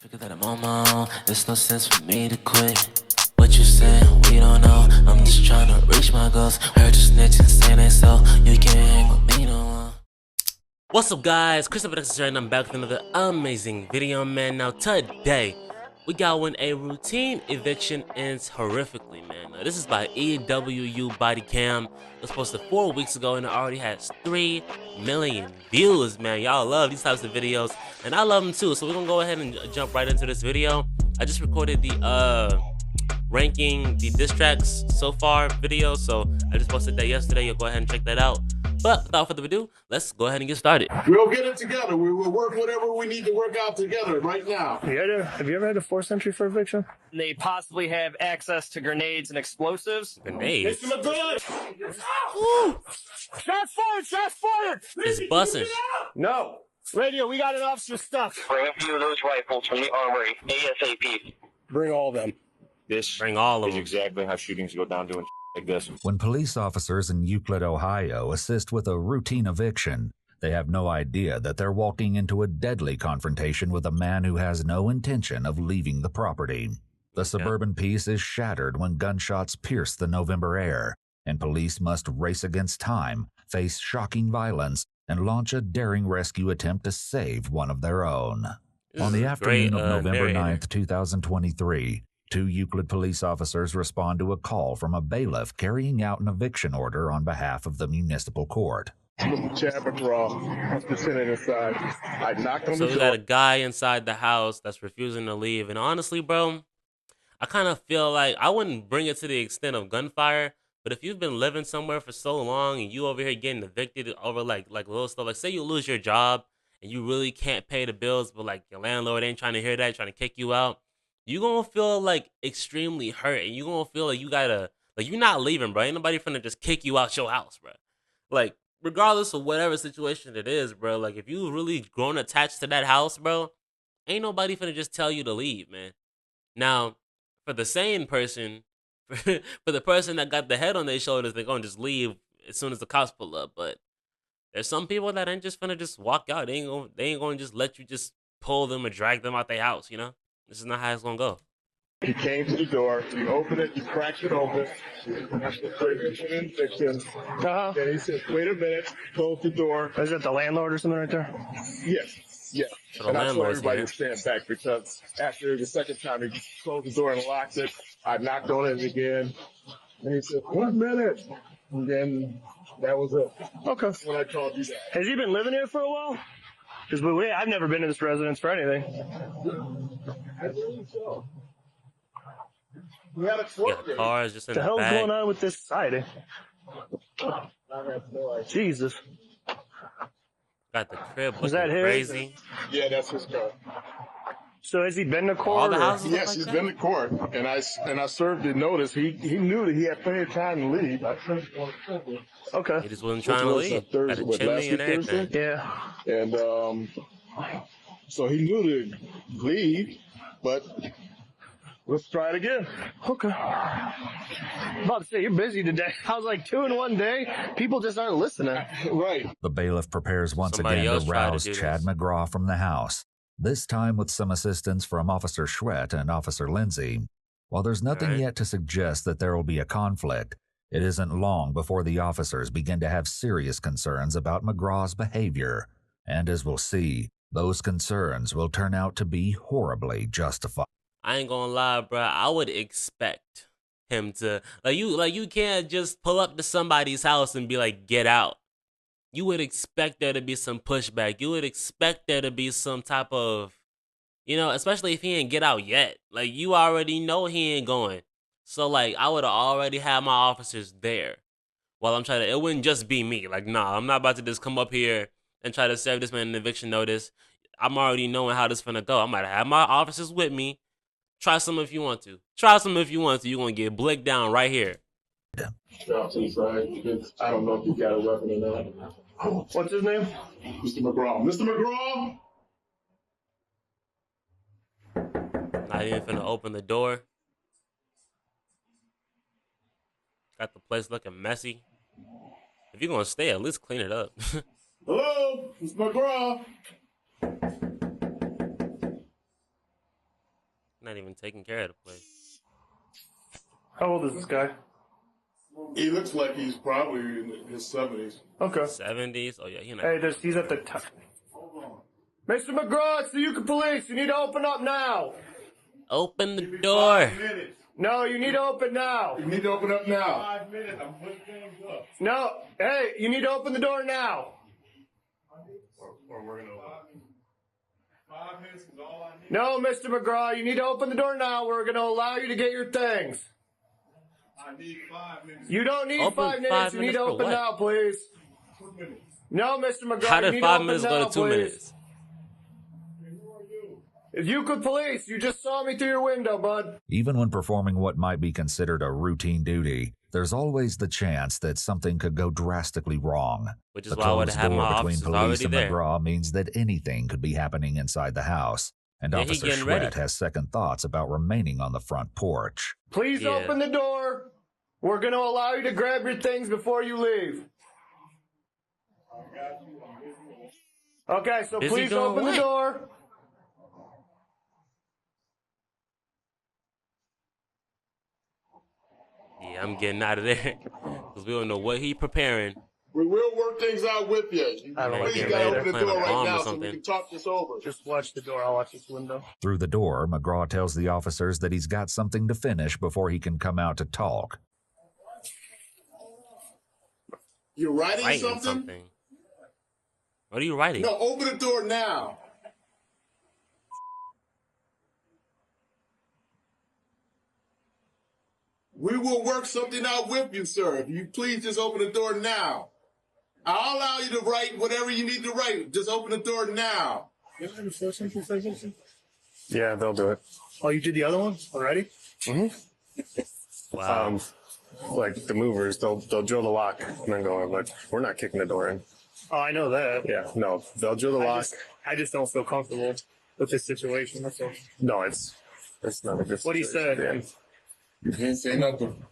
Figure that I'm on my own, there's no sense for me to quit. What you saying, we don't know. I'm just trying to reach my goals. Heard you snitching, saying that so you can't hang with me no more. What's up, guys? Chris Eviction, and I'm back with another amazing video, man. Now today we got when a routine eviction ends horrifically, man. Now, this is by EWU Body Cam. It was posted 4 weeks ago and it already has 3 million views, man. Y'all love these types of videos, and I love them too. So we're gonna go ahead and jump right into this video. I just recorded the ranking the diss tracks so far video, so I just posted that yesterday. You'll go ahead and check that out. But without further ado, let's go ahead and get started. We'll get it together. We will work whatever we need to work out together right now. Have you ever had a forced entry for eviction? They possibly have access to grenades and explosives. Grenades? Shots fired! Shots fired! It's bussing. No. Radio, we got an officer stuck. Bring a few of those rifles from the armory ASAP. Bring all of them. This Bring all of is them. exactly how shootings go down doing like this. When police officers in Euclid, Ohio assist with a routine eviction, they have no idea that they're walking into a deadly confrontation with a man who has no intention of leaving the property. The suburban peace is shattered when gunshots pierce the November air, and police must race against time, face shocking violence, and launch a daring rescue attempt to save one of their own. On the afternoon of November 9th, 2023, 2 Euclid police officers respond to a call from a bailiff carrying out an eviction order on behalf of the municipal court. Mr. Chad McGraw, just sitting inside. I knocked on So the we door. got a guy inside the house that's refusing to leave. And honestly, bro, I kind of feel like I wouldn't bring it to the extent of gunfire. But if you've been living somewhere for so long and you over here getting evicted over like little stuff, like say you lose your job and you really can't pay the bills, but like your landlord ain't trying to hear that, trying to kick you out, you gonna feel like extremely hurt, and you gonna feel like you gotta, like, you're not leaving, bro. Ain't nobody finna just kick you out your house, bro. Like, regardless of whatever situation it is, bro, like, if you really grown attached to that house, bro, ain't nobody finna just tell you to leave, man. Now, for the sane person, for the person that got the head on their shoulders, they're gonna just leave as soon as the cops pull up. But there's some people that ain't just finna just walk out. They ain't gonna just let you just pull them or drag them out their house, you know? This is not how it's gonna go. He came to the door. You opened it. You cracked it open. And he said, "Wait a minute." Close the door. Is it the landlord or something right there? Yes. Yeah. So the And I told landlord's everybody here. to stand back because after the second time he closed the door and locked it, I knocked on it again. And he said, "1 minute." And then that was it. Okay. When I called you back. Has he been living here for a while? Because I've never been to this residence for anything. I believe so. We had a Yeah, twerk. the cars just in What the the hell's back. going on with this society? I have no idea. Jesus. Got the crib Was looking that his? crazy. Yeah, that's his car. So has he been to All court? the or- houses Yes, like he's that? been to court, and I served the notice. He knew that he had plenty of time to leave. I served him on Sunday, Okay. He just wasn't which trying to was, leave. Got Thursday, a what, chimney last and week everything. Thursday? Yeah. And so he knew to leave, but let's try it again. Okay. I'm about to say, you're busy today. I was like 2 in 1 day. People just aren't listening. Right. The bailiff prepares once Somebody again else to tried to rouse do Chad this. McGraw from the house, this time with some assistance from Officer Schwett and Officer Lindsay. While there's nothing Alright. yet to suggest that there will be a conflict, it isn't long before the officers begin to have serious concerns about McGraw's behavior. And as we'll see, those concerns will turn out to be horribly justified. I ain't gonna lie, bro. I would expect him to you can't just pull up to somebody's house and be like, "Get out." You would expect there to be some pushback. You would expect there to be some type of, especially if he ain't get out yet. Like, you already know he ain't going. So, like, I would have already had my officers there while I'm trying to. It wouldn't just be me. Like, nah, I'm not about to just come up here and try to serve this man an eviction notice. I'm already knowing how this finna go. I might have my officers with me. Try some if you want to. Try some if you want to. You're gonna get blicked down right here. Drop to the side because I don't know if you got a weapon or not. What's his name? Mr. McGraw. Mr. McGraw! Not even finna open the door. Got the place looking messy. If you're gonna stay, at least clean it up. Hello, Mr. McGraw. Not even taking care of the place. How old is this guy? He looks like he's probably in his 70s. Okay. 70s. Oh yeah, Hey, he's at the top. Mr. McGraw, it's the Uncooperative Police. You need to open up now. Open the door. No, you need to open now. You need to open up now. 5 minutes. I'm putting things up. No, hey, you need to open the door now. Or we're gonna. 5 minutes is all I need. No, Mr. McGraw, you need to open the door now. We're going to allow you to get your things. I need 5 minutes. You don't need Open 5 minutes. 5 You need minutes to for open what? now, please. 2 minutes. No, Mr. McGraw, How you did need 5 to minutes open go now, to 2 please. minutes? If you could police, you just saw me through your window, bud. Even when performing what might be considered a routine duty, there's always the chance that something could go drastically wrong. Which is The why I would closed have door my between officers police already and there. McGraw means that anything could be happening inside the house, and Yeah, he Officer getting Schwett ready. has second thoughts about remaining on the front porch. Please Yeah. open the door. We're going to allow you to grab your things before you leave. Okay, so Busy please doing open what? the door. Yeah, I'm getting out of there. Because we don't know what he preparing. We will work things out with you. I don't Please like it gotta later. open the Plant a door right bomb or now so we something. can talk this over. Just watch the door. I'll watch this window. Through the door, McGraw tells the officers that he's got something to finish before he can come out to talk. You're writing, Writing something. What are you writing? No, open the door now. We will work something out with you, sir. If you please just open the door now. I'll allow you to write whatever you need to write. Just open the door now. Yeah, they'll do it. Oh, you did the other one already? Wow. Like the movers, they'll drill the lock and then go in. But we're not kicking the door in. Oh, I know that. Yeah, no, they'll drill the lock. I just don't feel comfortable with this situation. That's all. No, it's not a good. What do you say? You can't say nothing.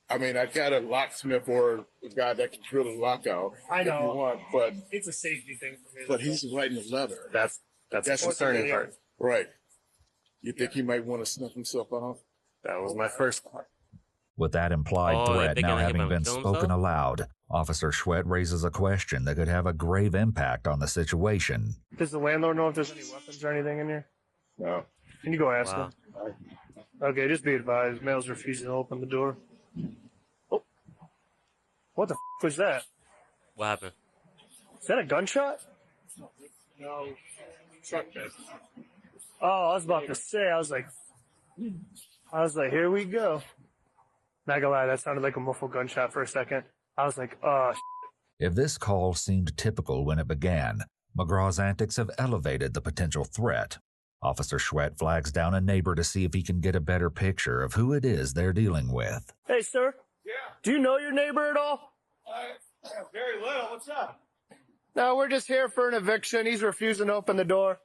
I mean, I got a locksmith or a guy that can drill the lock out. I know. If you want, but It's a safety thing for me. but he's writing a letter. That's the concerning part. Right. You think he might want to snuff himself off? That was my first thought. With that implied Oh, they're threat thinking now like he having might been kill spoken himself? aloud, Officer Schwett raises a question that could have a grave impact on the situation. Does the landlord know if there's any weapons or anything in here? No. Can you go ask Wow. him? Okay, just be advised. Male's refusing to open the door. Oh. What the was that? What happened? Is that a gunshot? No. Truck bed. Oh, I was about to say, I was like, here we go. Not gonna lie, that sounded like a muffled gunshot for a second. I was like, oh, If this call seemed typical when it began, McGraw's antics have elevated the potential threat. Officer Schwett flags down a neighbor to see if he can get a better picture of who it is they're dealing with. Hey, sir. Yeah. Do you know your neighbor at all? Very little. What's up? No, we're just here for an eviction. He's refusing to open the door.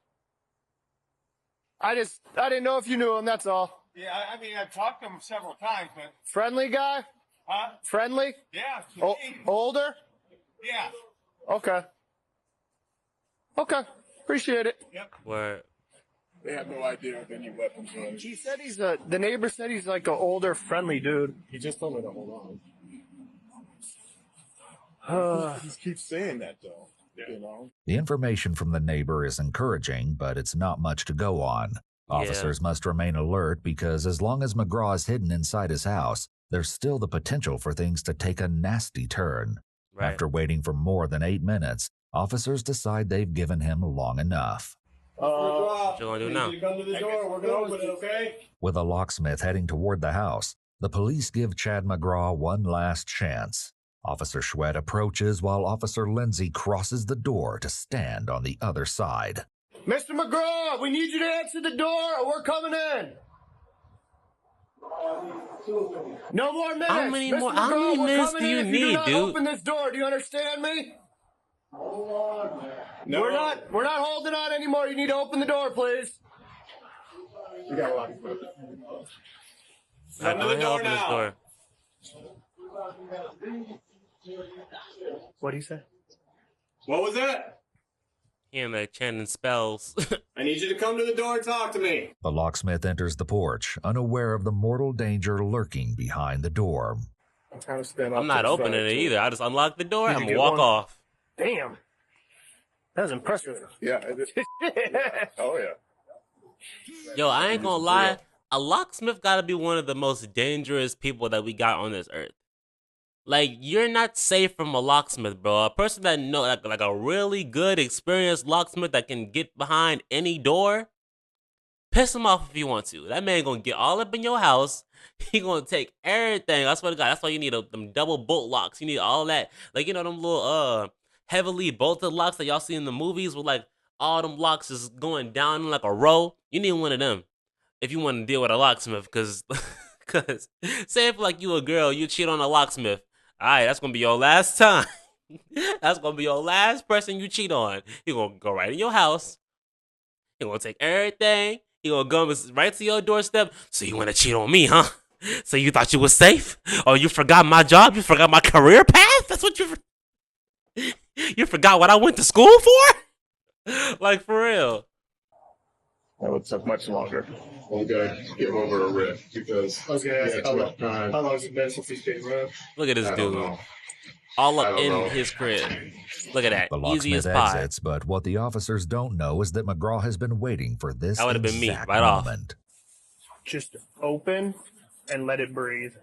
I didn't know if you knew him, that's all. Yeah, I mean, I've talked to him several times, but Friendly guy? huh? Friendly? Yeah. to O- me, older? yeah. Okay. Okay. Appreciate it. Where They have no idea of any weapons or anything. He said the neighbor said he's like an older, friendly dude. He just told me to hold on. Uh, He keeps saying that though. You know? The information from the neighbor is encouraging, but it's not much to go on. Officers must remain alert because as long as McGraw is hidden inside his house, there's still the potential for things to take a nasty turn. right. After waiting for more than 8 minutes, officers decide they've given him long enough. What you gonna do now? Come to the door. We're gonna open it, okay? With a locksmith heading toward the house, the police give Chad McGraw one last chance. Officer Schwett approaches while Officer Lindsay crosses the door to stand on the other side. Mr. McGraw, we need you to answer the door or we're coming in. No more minutes. How many Mr. more- McGraw, how many we're minutes coming do you in if need, do not dude? Open this door. Do you understand me? No. We're not holding on anymore. You need to open the door, please. We got a locksmith. I to the don't door open this now. door. What do you say? What was that? He in there chanting spells. I need you to come to the door and talk to me. The locksmith enters the porch, unaware of the mortal danger lurking behind the door. I'm trying to stand I'm off not to the opening side, it too. either. I just unlock the door. Did I'm you gonna get walk one? off. Damn. That was impressive. Yeah. Oh yeah. Yo, I ain't gonna lie. A locksmith gotta be one of the most dangerous people that we got on this earth. Like, you're not safe from a locksmith, bro. A person that know, like a really good, experienced locksmith that can get behind any door, piss him off if you want to. That man gonna get all up in your house. He gonna take everything. I swear to God, that's why you need them double bolt locks. You need all that. Like, you know, them little heavily bolted locks that y'all see in the movies with like all them locks is going down in like a row. You need one of them if you want to deal with a locksmith, cause say if like you a girl, you cheat on a locksmith. Alright, that's gonna be your last time. That's gonna be your last person you cheat on. He gonna go right in your house. He gonna take everything. He gonna come right to your doorstep. So you wanna cheat on me, huh? So you thought you was safe? Oh, you forgot my job? You forgot my career path? That's what you forgot what I went to school for? Like, for real. That would take much longer. We gotta give over a rift because I was gonna ask we had how too long, much time. how long has it been since he's been around? Look at this I don't dude. know. All I up don't in know. his crib. Look at that. The Easy as locksmith pie. exits, but what the officers don't know is that McGraw has been waiting for this That would've been me, exact right off. moment. Just open and let it breathe.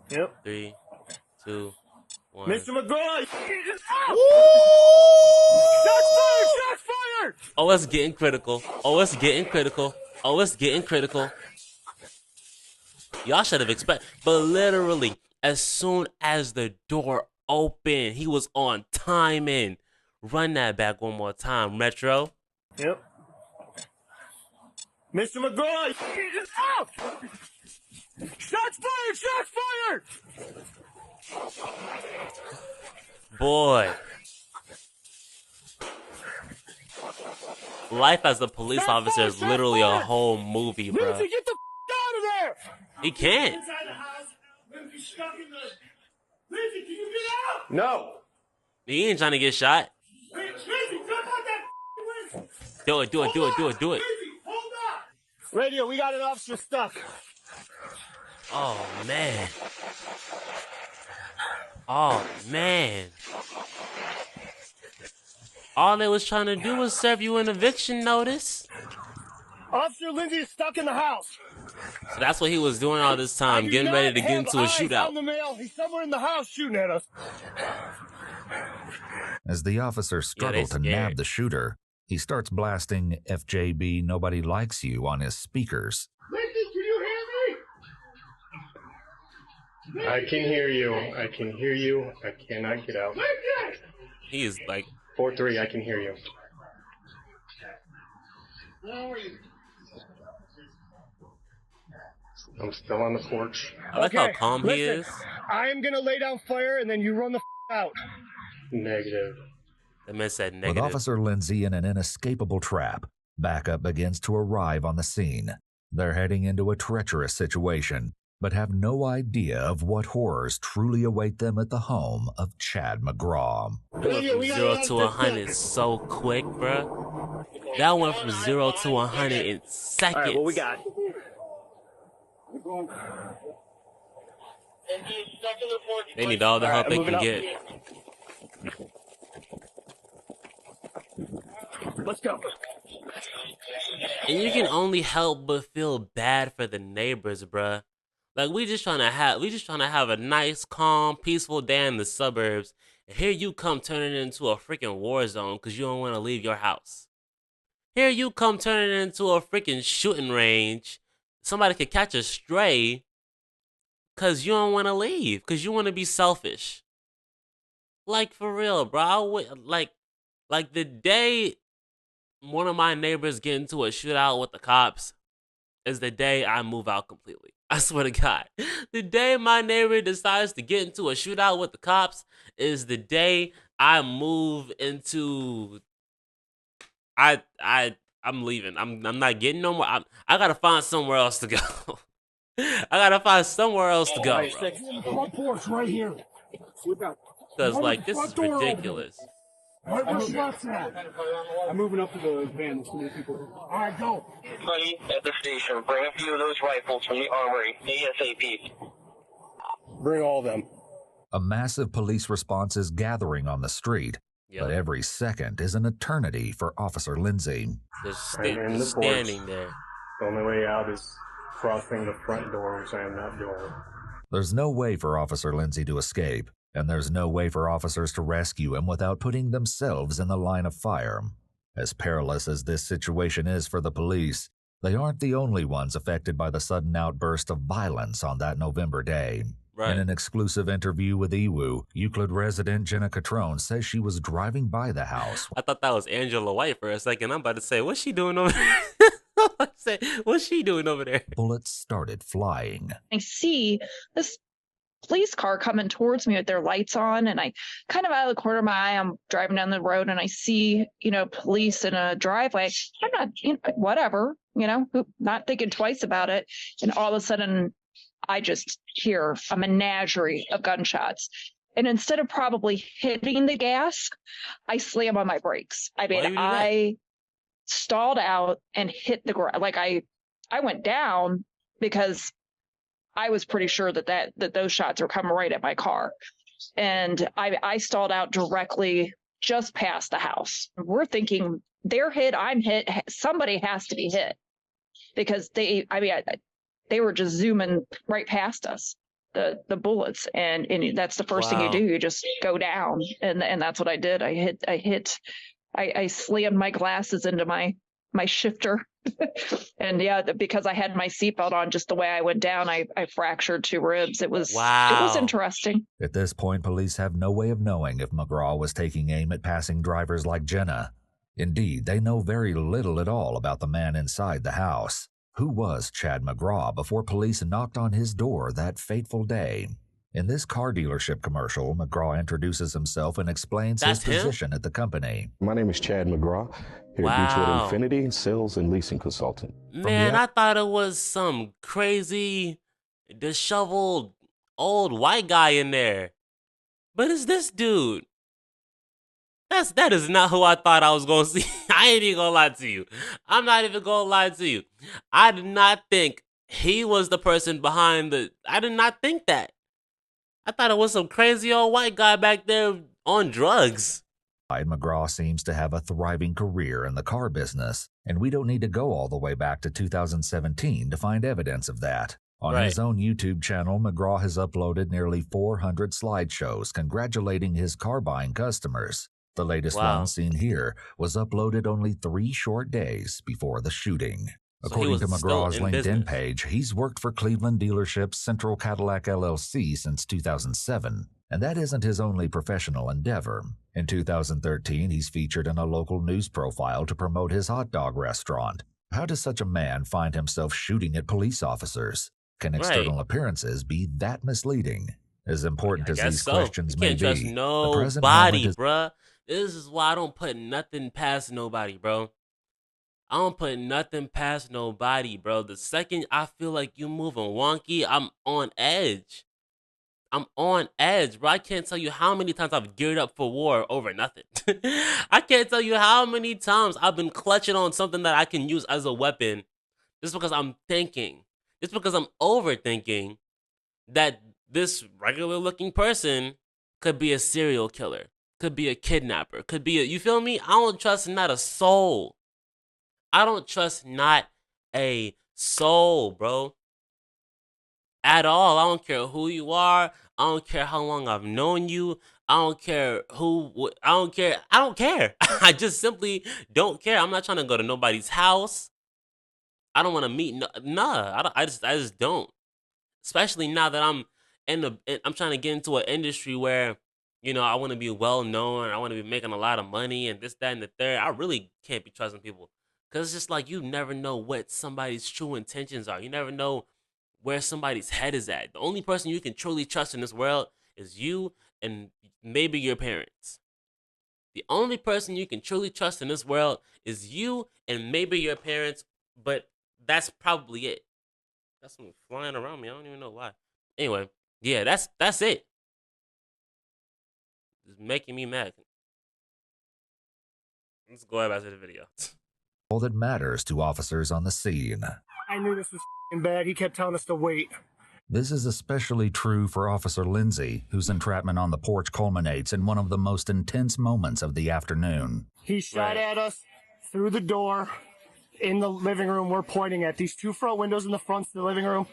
Yep. 3, 2, 1. Mr. McGraw! Shots fired! Oh, it's getting critical. Oh, it's getting critical. Oh, it's getting critical. Y'all should have expected. But literally, as soon as the door opened, he was on timing. Run that back one more time, Metro. Yep. Mr. McGraw! Shots fired! Shots fired! Boy. Life as a police officer is literally a whole movie, bro. Lindsay, get the out of there! He can't. Inside the house. Lindsay's stuck in the. Lindsay, can you get out? No. He ain't trying to get shot. Lindsay, jump out that window. Do it, do it, do it, do it, do it. Lindsay, hold up. Radio, we got an officer stuck. Oh, man. Oh, man. All they was trying to do was serve you an eviction notice. Officer Lindsay is stuck in the house. So that's what he was doing all this time, getting ready to get into a On shootout. the male. He's somewhere in the house shooting at us. As the officers struggle to nab scared. the shooter, he starts blasting FJB Nobody Likes You on his speakers. Lindsay, can you hear me? I can hear you. I can hear you. I cannot get out. Lindsay! He is like, 4-3, I can hear you. Where are you? I'm still on the porch. I like how Okay, calm he listen. is. I am gonna lay down fire and then you run the out. Negative. The man said With negative. Officer Lindsay in an inescapable trap, backup begins to arrive on the scene. They're heading into a treacherous situation, but have no idea of what horrors truly await them at the home of Chad McGraw. Went from 0 to 100 so quick, bruh. That went from 0 to 100 in seconds. All right, what we got? They need all the help they moving can up. get. Let's go. And you can only help but feel bad for the neighbors, bruh. Like, we just trying to have a nice, calm, peaceful day in the suburbs, and here you come turning it into a freaking war zone because you don't want to leave your house. Here you come turning it into a freaking shooting range. Somebody could catch a stray because you don't want to leave, because you want to be selfish. Like, for real, bro. Like the day one of my neighbors get into a shootout with the cops is the day I move out completely. I swear to God. The day my neighbor decides to get into a shootout with the cops is the day I move into. I'm leaving. I'm not getting no more. I gotta find somewhere else to go. I gotta find somewhere else to go, bro. Front porch right here. Because like this is ridiculous. All right, where's Spots at? I'm moving up to the van. There's too many people. All right, go. Buddy, at the station, bring a few of those rifles from the armory, ASAP. Bring all of them. A massive police response is gathering on the street, but Yep. every second is an eternity for Officer Lindsay. Just, I'm in just the porch. standing there. The only way out is crossing the front door, which I am not doing. There's no way for Officer Lindsay to escape, and there's no way for officers to rescue him without putting themselves in the line of fire. As perilous as this situation is for the police, they aren't the only ones affected by the sudden outburst of violence on that November day. Right. In an exclusive interview with EWU, Euclid resident Jenna Catrone says she was driving by the house. I thought that was Angela White for a second. I'm about to say, what's she doing over there? What's she doing over there? Bullets started flying. I see this police car coming towards me with their lights on, and I kind of out of the corner of my eye, I'm driving down the road and I see, police in a driveway. I'm not, whatever, not thinking twice about it. And all of a sudden I just hear a menagerie of gunshots. And instead of probably hitting the gas, I slam on my brakes. I Why you mean, do that? I stalled out and hit the ground. Like I went down because I was pretty sure that those shots were coming right at my car. And I stalled out directly just past the house. We're thinking they're hit, I'm hit, somebody has to be hit, because they were just zooming right past us, the bullets, and that's the first thing you Wow. do. You just go down, and that's what I did. I slammed my glasses into my shifter. And yeah, because I had my seatbelt on, just the way I went down, I fractured 2 ribs. It was Wow. interesting. At this point, police have no way of knowing if McGraw was taking aim at passing drivers like Jenna. Indeed, they know very little at all about the man inside the house. Who was Chad McGraw before police knocked on his door that fateful day? In this car dealership commercial, McGraw introduces himself and explains That's his him? position at the company. My name is Chad McGraw, here at Beachwood Wow. Infinity, sales and leasing consultant. Man, the- I thought it was some crazy, disheveled, old white guy in there. But it's this dude. That is not who I thought I was going to see. I ain't even going to lie to you. I'm not even going to lie to you. I did not think he was the person behind I did not think that. I thought it was some crazy old white guy back there on drugs. McGraw seems to have a thriving career in the car business, and we don't need to go all the way back to 2017 to find evidence of that. On Right. his own YouTube channel, McGraw has uploaded nearly 400 slideshows congratulating his car-buying customers. The latest Wow. one, seen here, was uploaded only 3 short days before the shooting. So he According to was still McGraw's in LinkedIn business. page, he's worked for Cleveland dealership Central Cadillac LLC since 2007, and that isn't his only professional endeavor. In 2013, he's featured in a local news profile to promote his hot dog restaurant. How does such a man find himself shooting at police officers? Can external appearances be that misleading? As important I as guess these so. questions You may can't be, trust the present nobody, moment is bruh. This is why I don't put nothing past nobody, bro. I don't put nothing past nobody, bro. The second I feel like you moving wonky, I'm on edge. I'm on edge, bro. I can't tell you how many times I've geared up for war over nothing. I can't tell you how many times I've been clutching on something that I can use as a weapon just because I'm thinking, just because I'm overthinking that this regular looking person could be a serial killer, could be a kidnapper, could be you feel me? I don't trust not a soul. I don't trust not a soul, bro. At all. I don't care who you are. I don't care how long I've known you. I don't care I don't care. I don't care. I just simply don't care. I'm not trying to go to nobody's house. I don't want to meet. Nah, I just don't. Especially now that I'm I'm trying to get into an industry where, I want to be well known. I want to be making a lot of money and this, that, and the third. I really can't be trusting people because it's just like you never know what somebody's true intentions are. You never know where somebody's head is at. The only person you can truly trust in this world is you and maybe your parents. The only person you can truly trust in this world is you and maybe your parents, but that's probably it. Got something flying around me. I don't even know why. Anyway, yeah, that's it. It's making me mad. Let's go back to the video. All that matters to officers on the scene. I knew this was bad. He kept telling us to wait. This is especially true for Officer Lindsay, whose entrapment on the porch culminates in one of the most intense moments of the afternoon. He shot at us through the door in the living room. We're pointing at these two front windows in the front of the living room.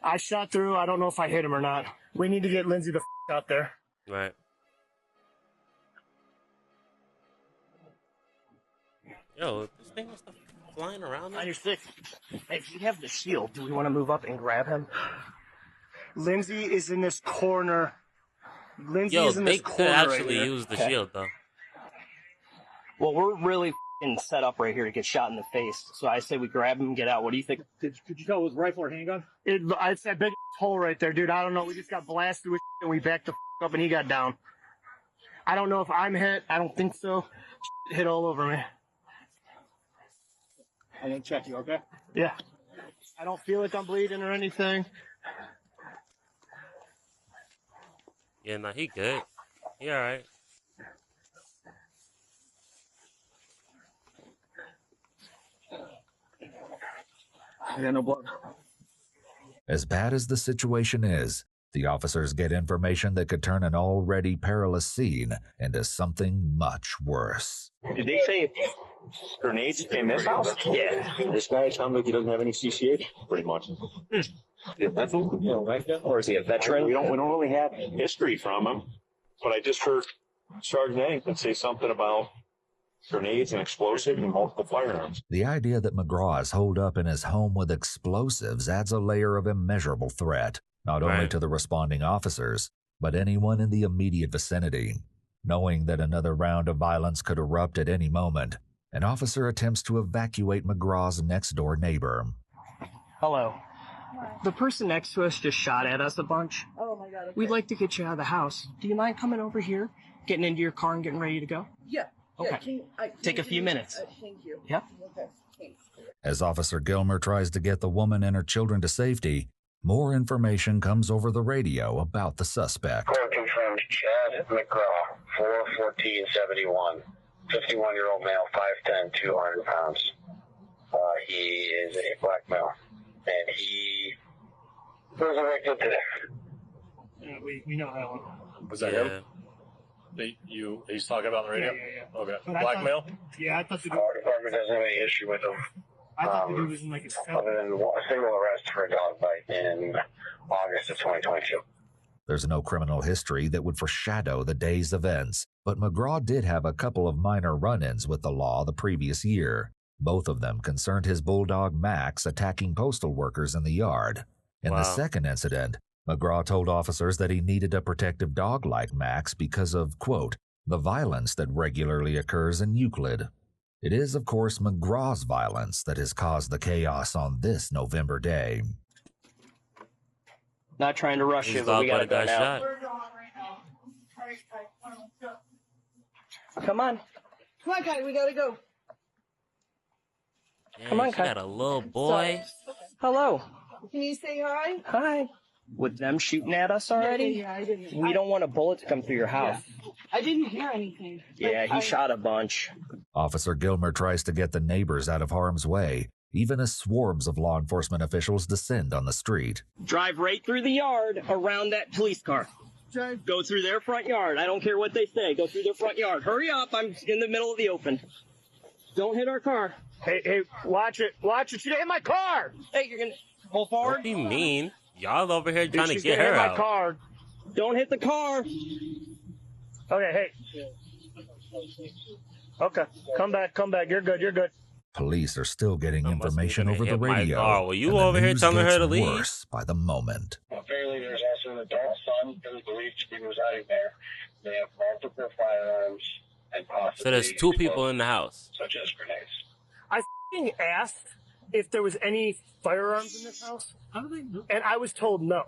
I shot through. I don't know if I hit him or not. We need to get Lindsay the out there. Right. Yo, this thing was flying around. On your stick. Hey, if you have the shield, do we want to move up and grab him? Lindsay is in this corner. Lindsay is in this corner. Yo, they could actually use the shield, though. Well, we're really set up right here to get shot in the face. So I say we grab him and get out. What do you think? Could you tell it was rifle or handgun? It's that big hole right there, dude. I don't know. We just got blasted with and we backed the up and he got down. I don't know if I'm hit. I don't think so. Hit all over me. I'm gonna check you, okay? Yeah. I don't feel like I'm bleeding or anything. Yeah, nah, he good. He all right. I got no blood. As bad as the situation is, the officers get information that could turn an already perilous scene into something much worse. Did they say grenades in this house? Yeah. This guy sounds like he doesn't have any CCH, pretty much. That's Or is he a veteran? We don't really have history from him, but I just heard Sergeant Eddington say something about grenades and explosives and multiple firearms. The idea that McGraw is holed up in his home with explosives adds a layer of immeasurable threat, not only to the responding officers, but anyone in the immediate vicinity. Knowing that another round of violence could erupt at any moment, an officer attempts to evacuate McGraw's next-door neighbor. Hello. The person next to us just shot at us a bunch. Oh my God. Okay. We'd like to get you out of the house. Do you mind coming over here, getting into your car and getting ready to go? Yeah. Okay. Take a few minutes. Thank you. Yep. Okay. Thanks. As Officer Gilmer tries to get the woman and her children to safety, more information comes over the radio about the suspect. Court confirmed Chad McGraw, 41471, 51-year-old male, 5'10", 200 pounds. He is a black male, and he was arrested today. Yeah, we know that one. Was that him? He's talking about on the radio? Yeah. Okay. But Blackmail? I thought the dude, Our department doesn't have any issue with him. I thought the dude was in like his cell. Other than a single arrest for a dog bite in August of 2022. There's no criminal history that would foreshadow the day's events, but McGraw did have a couple of minor run-ins with the law the previous year. Both of them concerned his bulldog Max attacking postal workers in the yard. In the second incident, McGraw told officers that he needed a protective dog like Max because of, quote, the violence that regularly occurs in Euclid. It is, of course, McGraw's violence that has caused the chaos on this November day. Not trying to rush you, but we gotta go now. We're going right now. All right, let's go. Come on. Come on, Kai, we gotta go. Yeah, Come on, she Kai. got a little boy. Hello. Can you say hi? Hi. With them shooting at us already? Yeah, I didn't. We don't want a bullet to come through your house. I didn't hear anything. Yeah, he shot a bunch. Officer Gilmer tries to get the neighbors out of harm's way, even as swarms of law enforcement officials descend on the street. Drive right through the yard around that police car. Go through their front yard. I don't care what they say. Go through their front yard. Hurry up. I'm in the middle of the open. Don't hit our car. Hey, watch it. Watch it. She hit my car. Hey, you're going to pull forward? Don't be mean. Y'all over here trying to She's get gonna her hit out. my car. Don't hit the car. Okay, hey. Okay, come back. You're good. Police are still getting information over the hit my radio. car. Well, you and the over here news telling her gets to leave? worse by the moment. Apparently, there's also an adult son who is believed to be residing there. They have multiple firearms and possibly So there's two people in the house. such as grenades. I f***ing asked if there was any firearms in this house, and I was told no.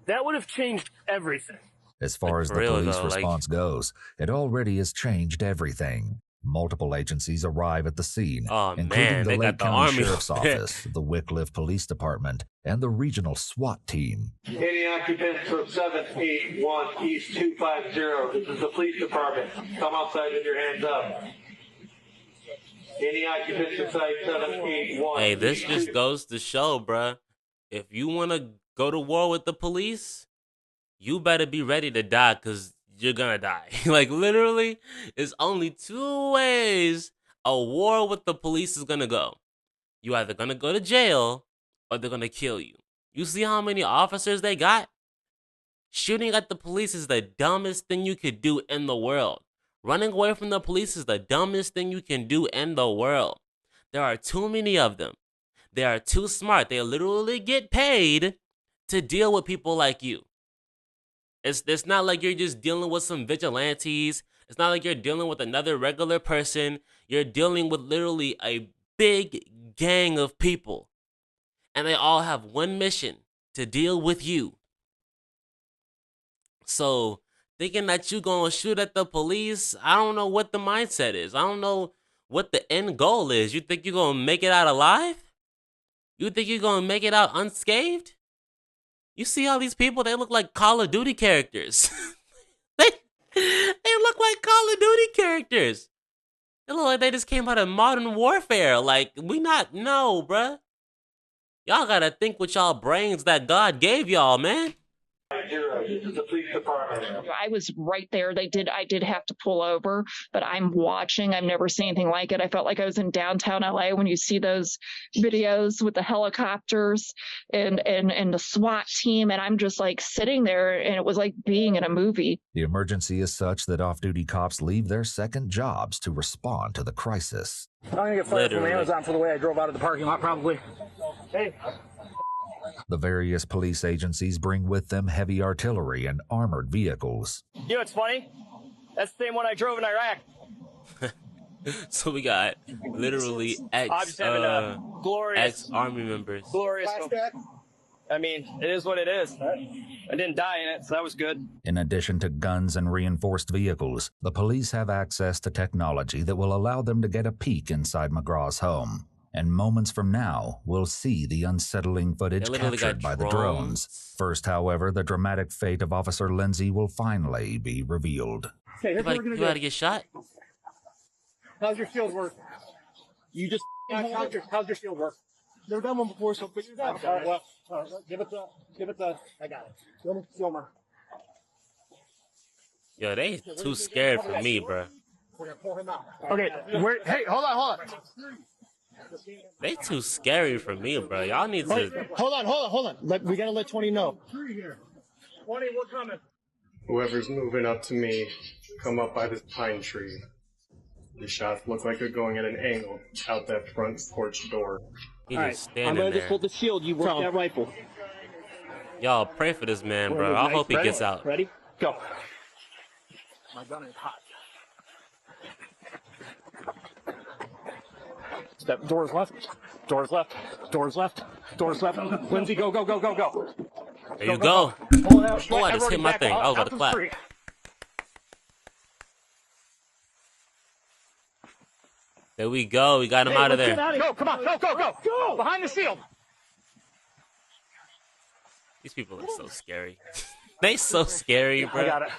That would have changed everything. As far as the real, police though, response goes, it already has changed everything. Multiple agencies arrive at the scene, Oh, including man, the they Lake got the County army Sheriff's over there. Office, the Wickliffe Police Department, and the regional SWAT team. Any occupants from 781 East 250. This is the police department. Come outside with your hands up. Any occupants inside 781. Hey, this just goes to show, bruh. If you want to go to war with the police, you better be ready to die because you're gonna die. Like, literally, it's only two ways a war with the police is gonna go. You either gonna go to jail or they're gonna kill you. You see how many officers they got? Shooting at the police is the dumbest thing you could do in the world. Running away from the police is the dumbest thing you can do in the world. There are too many of them. They are too smart. They literally get paid to deal with people like you. It's not like you're just dealing with some vigilantes. It's not like you're dealing with another regular person. You're dealing with literally a big gang of people. And they all have one mission: to deal with you. So, thinking that you gonna shoot at the police, I don't know what the mindset is. I don't know what the end goal is. You think you're gonna make it out alive? You think you're gonna make it out unscathed? You see all these people, they look like Call of Duty characters. they look like Call of Duty characters. They look like they just came out of Modern Warfare. Like, no, bruh. Y'all gotta think with y'all brains that God gave y'all, man. The police department. I was right there. I did have to pull over, but I'm watching. I've never seen anything like it. I felt like I was in downtown LA when you see those videos with the helicopters and the SWAT team. And I'm just like sitting there, and it was like being in a movie. The emergency is such that off-duty cops leave their second jobs to respond to the crisis. I'm gonna get fired from Amazon for the way I drove out of the parking lot, probably. Hey. The various police agencies bring with them heavy artillery and armored vehicles. You know what's funny? That's the same one I drove in Iraq. So we got literally ex-army members. Glorious. I mean, it is what it is. I didn't die in it, so that was good. In addition to guns and reinforced vehicles, the police have access to technology that will allow them to get a peek inside McGraw's home. And moments from now, we'll see the unsettling footage captured by the drones. First, however, the dramatic fate of Officer Lindsay will finally be revealed. Okay, here's what we're gonna do. You gotta get shot? How's your shield work? You just how's your shield work? Never done one before, so figure it out. All right, well, give it the. I got it. Filmer. Yo, they too scared for me, bro. We're gonna pull him out. Okay, hey, hold on. They too scary for me, bro. Y'all need to. Hold on. We gotta let 20 know. 20, we're coming. Whoever's moving up to me, come up by this pine tree. The shots look like they're going at an angle out that front porch door. He All just right, standing I'm gonna there. just hold the shield. You work that rifle. Y'all pray for this man, bro. I hope he gets out. Ready? Go. My gun is hot. Step. Doors left. Lindsay, go. There you go. Oh, I just hit my thing. I was about to clap. There we go. We got him out of there. Go, come on, go. Behind the shield. These people are so scary. They so scary, bro. I got it.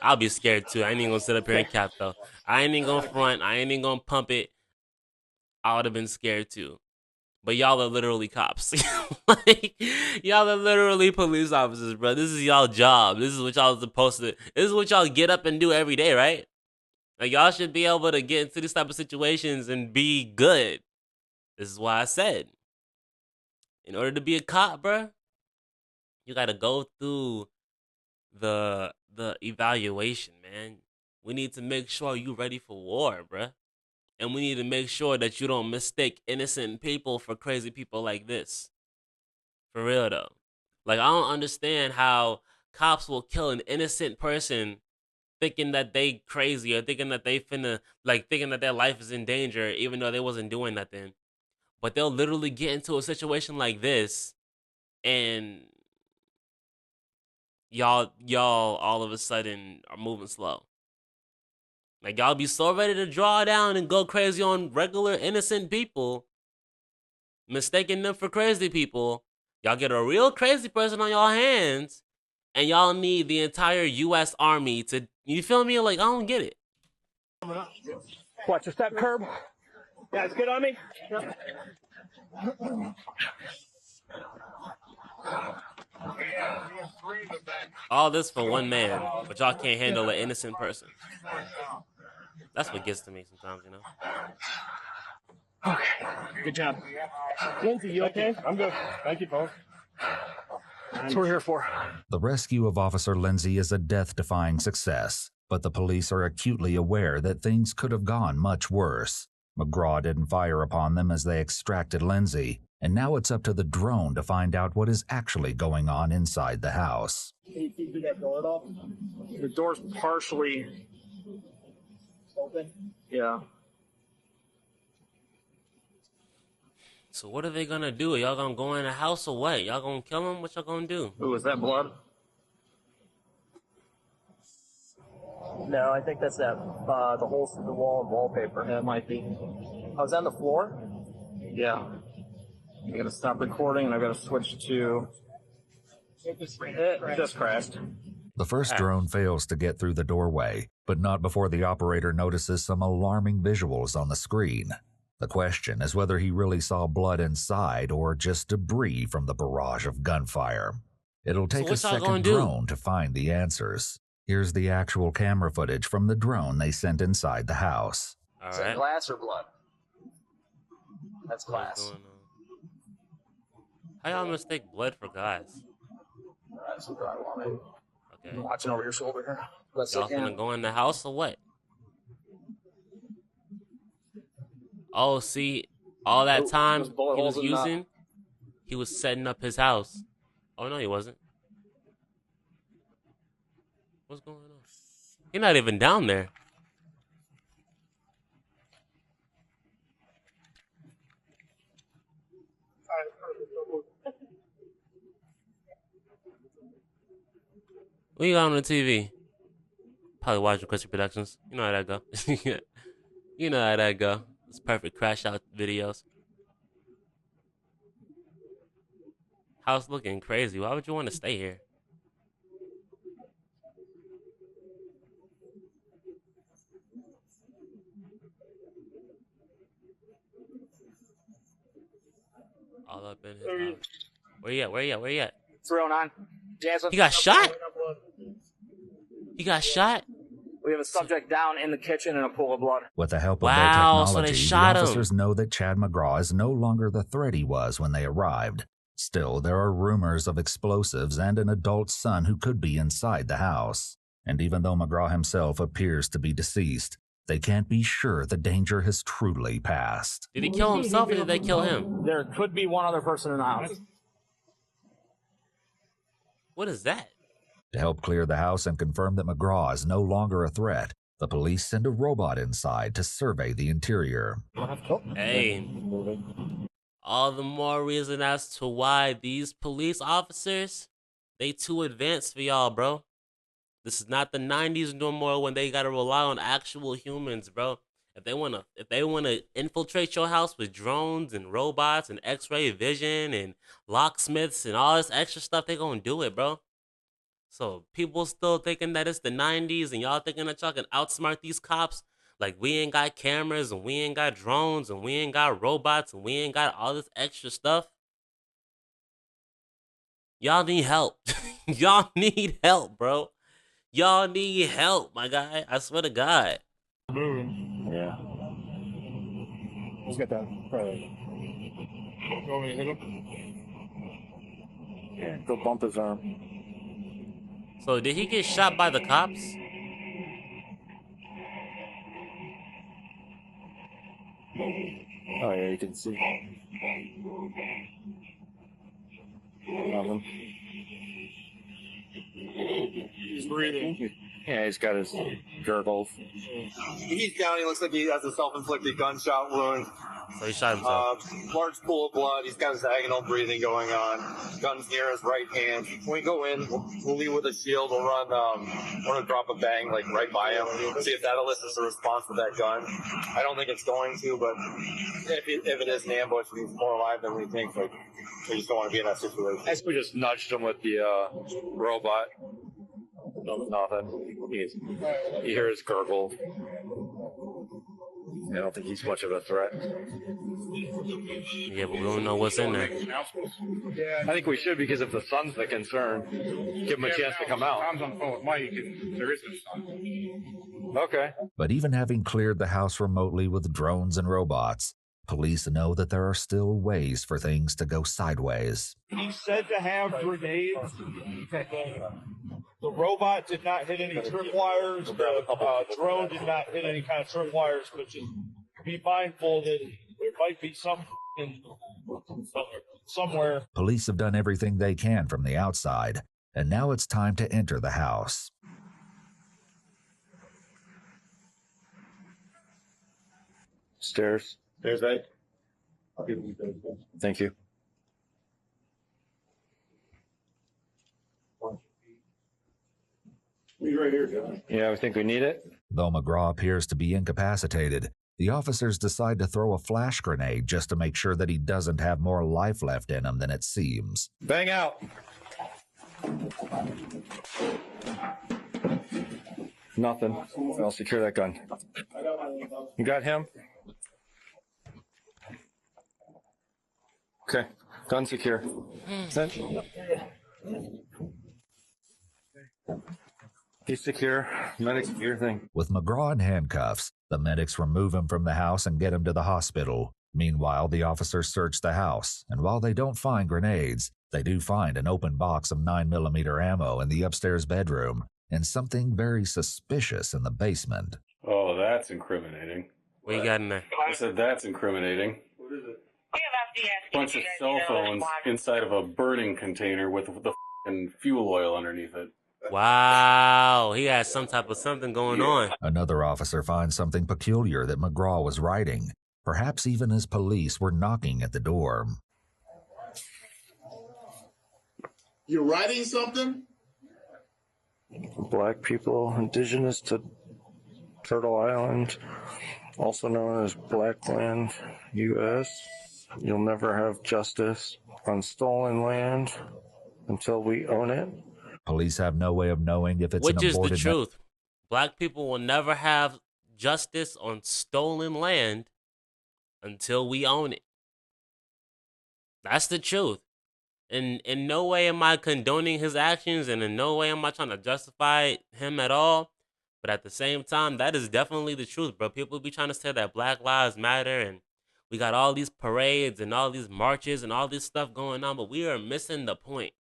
I'll be scared too. I ain't even gonna sit up here and cap though. I ain't even gonna front. I ain't even gonna pump it. I would have been scared too. But y'all are literally cops. Like, y'all are literally police officers, bro. This is y'all job. This is what y'all supposed to. This is what y'all get up and do every day, right? Like, y'all should be able to get into these type of situations and be good. This is why I said, in order to be a cop, bro, you gotta go through the evaluation, man. We need to make sure you ready for war, bruh. And we need to make sure that you don't mistake innocent people for crazy people like this. For real, though. Like, I don't understand how cops will kill an innocent person thinking that they crazy or thinking that they finna, like, thinking that their life is in danger even though they wasn't doing nothing. But they'll literally get into a situation like this and y'all all of a sudden are moving slow. Like, y'all be so ready to draw down and go crazy on regular innocent people, mistaking them for crazy people. Y'all get a real crazy person on y'all hands, and y'all need the entire U.S. Army to, you feel me? Like, I don't get it. Watch the step curb. Guys, good on me? Yep. All this for one man, but y'all can't handle an innocent person. That's what gets to me sometimes, you know? Okay. Good job. Lindsay, you okay? I'm good. Thank you, folks. That's what we're here for. The rescue of Officer Lindsay is a death-defying success, but the police are acutely aware that things could have gone much worse. McGraw didn't fire upon them as they extracted Lindsay, and now it's up to the drone to find out what is actually going on inside the house. Can you do that door at all? The door's partially open. Yeah. So what are they gonna do? Y'all gonna go in the house or what? Y'all gonna kill him? What y'all gonna do? Ooh, is that blood? No, I think that's that, the holes through the wall and wallpaper. That might be. I was on the floor? Yeah. I gotta stop recording and I gotta switch to. It just crashed. The first drone fails to get through the doorway, but not before the operator notices some alarming visuals on the screen. The question is whether he really saw blood inside or just debris from the barrage of gunfire. It'll take a second drone to find the answers. Here's the actual camera footage from the drone they sent inside the house. Is that glass or blood? That's glass. How y'all mistake blood for glass? That's what I wanted. Okay. I'm watching over your shoulder here. Y'all finna go in the house or what? Oh, see, all that time he was using, he was setting up his house. Oh, no, he wasn't. What's going on? He's not even down there. What you got on the TV? Probably watching Christian Productions. You know how that go. You know how that go. It's perfect crash out videos. House looking crazy. Why would you want to stay here? All up in his house. Where you at? Where you at? Where you at? 309. He got shot? He got shot? We have a subject down in the kitchen in a pool of blood. With the help of their technology, the officers know that Chad McGraw is no longer the threat he was when they arrived. Still, there are rumors of explosives and an adult son who could be inside the house. And even though McGraw himself appears to be deceased, they can't be sure the danger has truly passed. Did he kill himself or did they kill him? There could be one other person in the house. What is that? To help clear the house and confirm that McGraw is no longer a threat, the police send a robot inside to survey the interior. Hey, all the more reason as to why these police officers, they too advanced for y'all, bro. This is not the 90s no more when they gotta rely on actual humans, bro. If they wanna infiltrate your house with drones and robots and X-ray vision and locksmiths and all this extra stuff, they gonna do it, bro. So people still thinking that it's the 90s and y'all thinking that y'all can outsmart these cops? Like we ain't got cameras and we ain't got drones and we ain't got robots and we ain't got all this extra stuff? Y'all need help. Y'all need help, bro. Y'all need help, my guy. I swear to God. Yeah. Let's get that. Probably. You want me to hit him? Yeah, go bump his arm. So did he get shot by the cops? Oh yeah, you can see. Nothing. He's breathing. Yeah, he's got his gurgles. He's down. He looks like he has a self-inflicted gunshot wound. So he shot himself. Large pool of blood. He's got his agonal breathing going on. Gun's near his right hand. When we go in, we'll leave with a shield. We'll run. We're gonna drop a bang like right by him. See if that elicits a response with that gun. I don't think it's going to, but if it is an ambush, and he's more alive than we think. Like, we just don't want to be in that situation. I guess we just nudged him with the robot. Nothing. You hear his gurgle. I don't think he's much of a threat. Yeah, but we don't know what's in there. I think we should, because if the sun's the concern, give him a chance to come out. Tom's on the phone with Mike, and there is no sun. Okay. But even having cleared the house remotely with drones and robots, police know that there are still ways for things to go sideways. He's said to have grenades. The robot did not hit any tripwires. The drone did not hit any kind of tripwires, but just be mindful that there might be somewhere. Police have done everything they can from the outside, and now it's time to enter the house. Stairs. There's that. Thank you. He's right here, John. Yeah, I think we need it. Though McGraw appears to be incapacitated, the officers decide to throw a flash grenade just to make sure that he doesn't have more life left in him than it seems. Bang out. Nothing. I'll secure that gun. You got him? Okay. Gun secure. Sent. He's secure. Medic secure thing. With McGraw in handcuffs, the medics remove him from the house and get him to the hospital. Meanwhile, the officers search the house, and while they don't find grenades, they do find an open box of 9mm ammo in the upstairs bedroom and something very suspicious in the basement. Oh, that's incriminating. What you got in there? I said that's incriminating. We have Bunch of cell phones inside of a burning container with the f***ing fuel oil underneath it. Wow, he has some type of something going on. Another officer finds something peculiar that McGraw was writing, perhaps even as police were knocking at the door. You're writing something? Black people indigenous to Turtle Island, also known as Blackland, U.S. You'll never have justice on stolen land until we own it. Police have no way of knowing if it's Which an is the aborted truth. Black people will never have justice on stolen land until we own it. That's the truth. And in no way am I condoning his actions, and in no way am I trying to justify him at all. But at the same time, that is definitely the truth, bro. People be trying to say that Black Lives Matter, and we got all these parades and all these marches and all this stuff going on, but we are missing the point.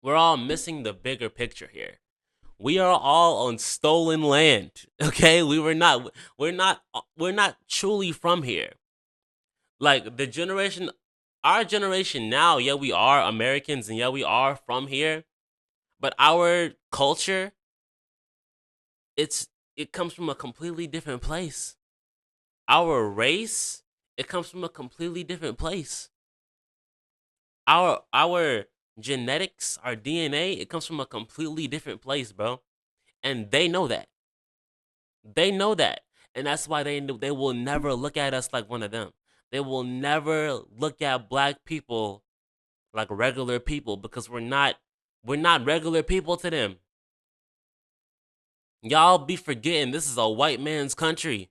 We're all missing the bigger picture here. We are all on stolen land, okay? We're not truly from here. Like the generation, our generation now, yeah, we are Americans and yeah, we are from here, but our culture, it comes from a completely different place. Our race, it comes from a completely different place. Our genetics, our DNA, it comes from a completely different place, bro. And they know that. They know that. And that's why they will never look at us like one of them. They will never look at black people like regular people, because we're not regular people to them. Y'all be forgetting this is a white man's country.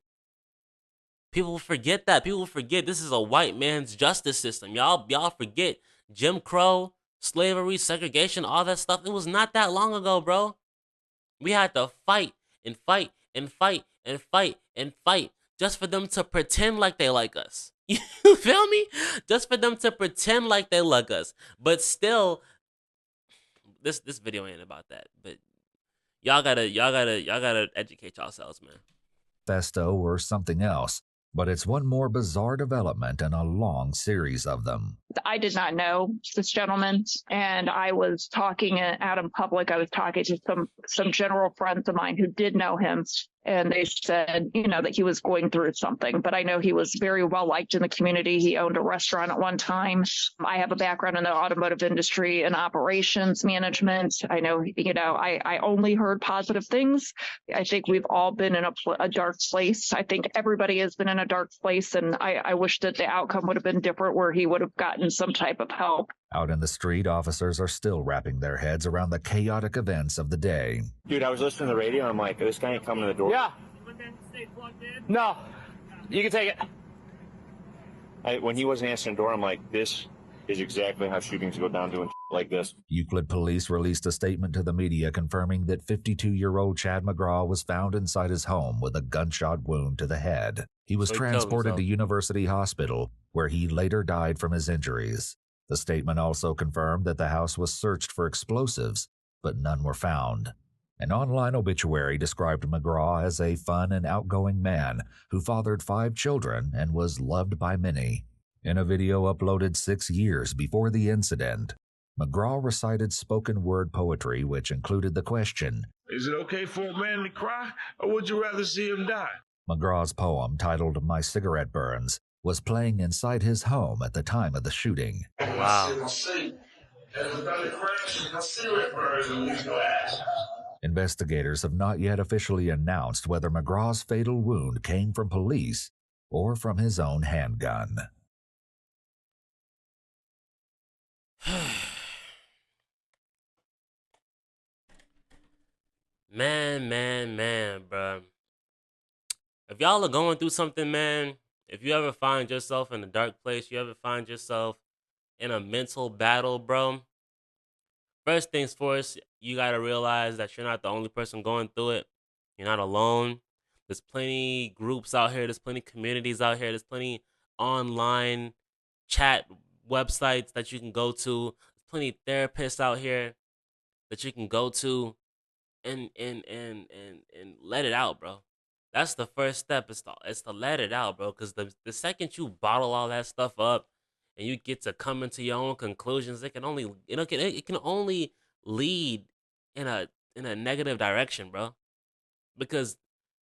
People forget that. People forget this is a white man's justice system. Y'all forget Jim Crow, slavery, segregation, all that stuff. It was not that long ago, bro. We had to fight and fight and fight and fight and fight just for them to pretend like they like us. You feel me? Just for them to pretend like they like us. But still, this video ain't about that. But y'all gotta educate yourselves, man. Festo or something else, but it's one more bizarre development in a long series of them. I did not know this gentleman, and I was talking out in public. I was talking to some general friends of mine who did know him, and they said, that he was going through something. But I know he was very well liked in the community. He owned a restaurant at one time. I have a background in the automotive industry and operations management. I know, I only heard positive things. I think we've all been in a dark place. I think everybody has been in a dark place, and I wish that the outcome would have been different, where he would have gotten some type of help. Out in the street, officers are still wrapping their heads around the chaotic events of the day. Dude, I was listening to the radio and I'm like, this guy ain't coming to the door. Yeah. No. You can take it. When he wasn't answering the door, I'm like, this is exactly how shootings go down, doing like this. Euclid police released a statement to the media confirming that 52-year-old Chad McGraw was found inside his home with a gunshot wound to the head. He was transported to University Hospital, where he later died from his injuries. The statement also confirmed that the house was searched for explosives, but none were found. An online obituary described McGraw as a fun and outgoing man who fathered 5 children and was loved by many. In a video uploaded 6 years before the incident, McGraw recited spoken word poetry which included the question, Is it okay for a man to cry, or would you rather see him die? McGraw's poem, titled My Cigarette Burns, was playing inside his home at the time of the shooting. Wow. Investigators have not yet officially announced whether McGraw's fatal wound came from police or from his own handgun. Man, bro. If y'all are going through something, man, if you ever find yourself in a dark place, you ever find yourself in a mental battle, bro, first things first, you got to realize that you're not the only person going through it. You're not alone. There's plenty groups out here. There's plenty communities out here. There's plenty online chat websites that you can go to. There's plenty therapists out here that you can go to and let it out, bro. That's the first step. It's to let it out, bro. Because the second you bottle all that stuff up and you get to come into your own conclusions, it can only lead in a negative direction, bro. Because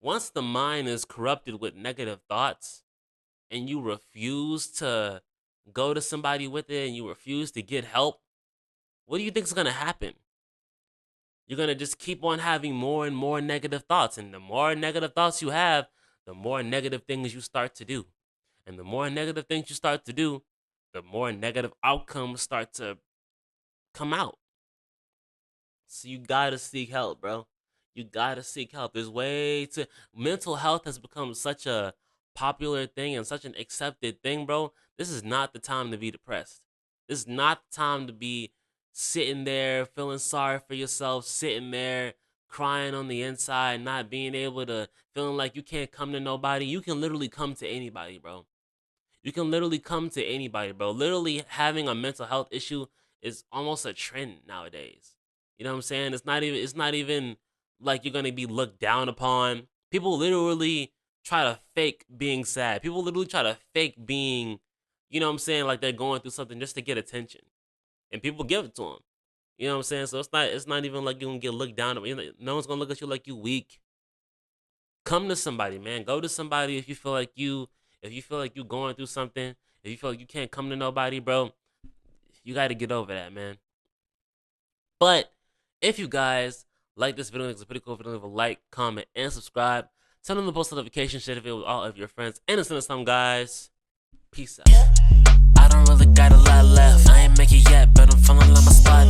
once the mind is corrupted with negative thoughts and you refuse to go to somebody with it and you refuse to get help, what do you think is going to happen? You're going to just keep on having more and more negative thoughts. And the more negative thoughts you have, the more negative things you start to do. And the more negative things you start to do, the more negative outcomes start to come out. So you got to seek help, bro. You got to seek help. Mental health has become such a popular thing and such an accepted thing, bro. This is not the time to be depressed. This is not the time to be sitting there feeling sorry for yourself, sitting there crying on the inside, not being able to, feeling like you can't come to nobody. You can literally come to anybody, bro. You can literally come to anybody, bro. Literally having a mental health issue is almost a trend nowadays. You know what I'm saying? It's not even like you're going to be looked down upon. People literally try to fake being sad. People literally try to fake being, you know what I'm saying, like they're going through something just to get attention. And people give it to them. You know what I'm saying? So it's not even like you're going to get looked down upon. No one's going to look at you like you weak. Come to somebody, man. Go to somebody if you feel like you're going through something. If you feel like you can't come to nobody, bro, you got to get over that, man. But if you guys like this video, it's a pretty cool video, leave a like, comment, and subscribe. Turn on the post notification shit if it was all of your friends. And it's some guys. Peace out. I don't really got a lot left. I ain't make it yet, but I'm feeling like my spot.